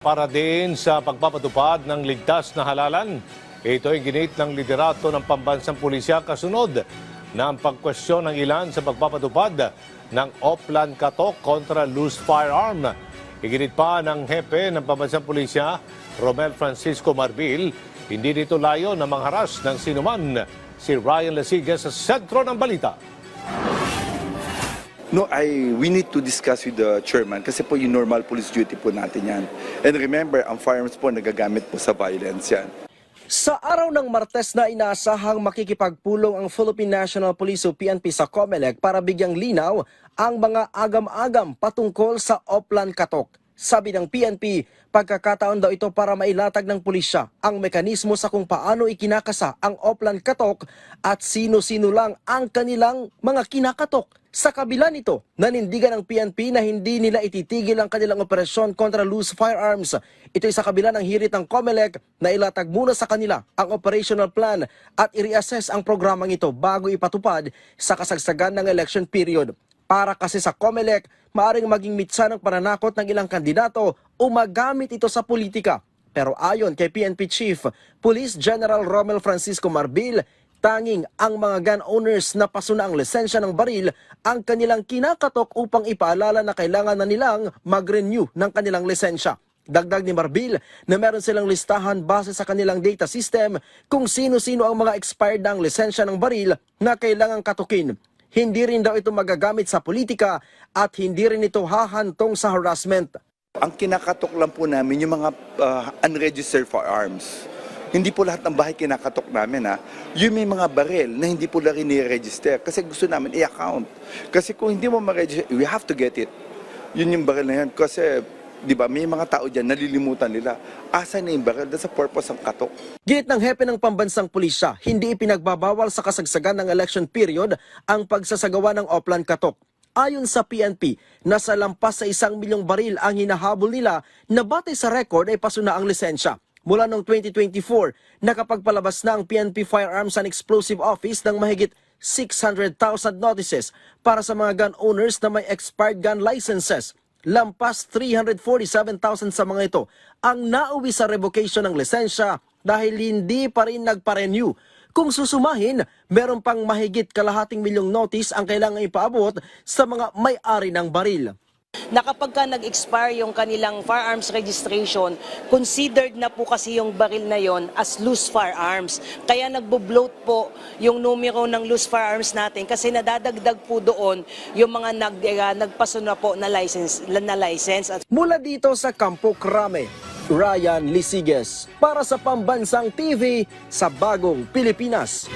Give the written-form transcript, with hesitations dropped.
Para din sa pagpapatupad ng ligtas na halalan, ito ay ginit ng liderato ng pambansang pulisya kasunod ng pagkwestiyon ng ilan sa pagpapatupad ng Oplan Katok kontra loose firearm. Iginit pa ng hepe ng pambansang pulisya, Romel Francisco Marbil, hindi dito layo na mangharas ng sinuman. Si Ryan Lasigas sa sentro ng balita. No, we need to discuss with the chairman kasi po yung normal police duty po natin yan. And remember, ang firearms po nagagamit po sa violence yan. Sa araw ng Martes na inaasahang makikipagpulong ang Philippine National Police o PNP sa COMELEC para bigyang linaw ang mga agam-agam patungkol sa Oplan Katok. Sabi ng PNP, pagkakataon daw ito para mailatag ng pulisya ang mekanismo sa kung paano ikinakasa ang Oplan Katok at sino-sino lang ang kanilang mga kinakatok. Sa kabila nito, nanindigan ng PNP na hindi nila ititigil ang kanilang operasyon kontra loose firearms. Ito'y sa kabila ng hirit ng COMELEC na ilatag muna sa kanila ang operational plan at i-reassess ang programang ito bago ipatupad sa kasagsagan ng election period. Para kasi sa COMELEC, maaring maging mitsa ng pananakot ng ilang kandidato o magamit ito sa politika. Pero ayon kay PNP Chief, Police General Romel Francisco Marbil, tanging ang mga gun owners na pasuna ang lisensya ng baril ang kanilang kinakatok upang ipaalala na kailangan na nilang mag-renew ng kanilang lisensya. Dagdag ni Marbil na meron silang listahan base sa kanilang data system kung sino-sino ang mga expired na ang lisensya ng baril na kailangang katukin. Hindi rin daw ito magagamit sa politika at hindi rin ito hahantong sa harassment. Ang kinakatok lang po namin yung mga unregistered firearms. Hindi po lahat ng bahay kinakatok namin ha. Yung may mga baril na hindi po lang rini-register kasi gusto namin i-account. Kasi kung hindi mo ma-register, we have to get it. Yun yung baril na yan kasi di ba, may mga tao dyan, nalilimutan nila. Asan na yung baril? That's the purpose ng katok. Ginit ng hepe ng pambansang pulisya, hindi ipinagbabawal sa kasagsagan ng election period ang pagsasagawa ng Oplan Katok. Ayon sa PNP, nasa lampas sa 1 milyong baril ang hinahabol nila na batay sa record ay pasuna ang lisensya. Mula noong 2024, nakapagpalabas na ang PNP Firearms and Explosive Office ng mahigit 600,000 notices para sa mga gun owners na may expired gun licenses. Lampas 347,000 sa mga ito ang nauwi sa revocation ng lisensya dahil hindi pa rin nagpa-renew. Kung susumahin, meron pang mahigit kalahating milyong notice ang kailangang ipaabot sa mga may-ari ng baril. Na kapag ka nag-expire yung kanilang firearms registration, considered na po kasi yung baril na yon as loose firearms. Kaya nagbo-bloat po yung numero ng loose firearms natin kasi nadadagdag po doon yung mga nagpasuna po na license. Mula dito sa Campo Crame, Ryan Lisiges para sa Pambansang TV sa Bagong Pilipinas.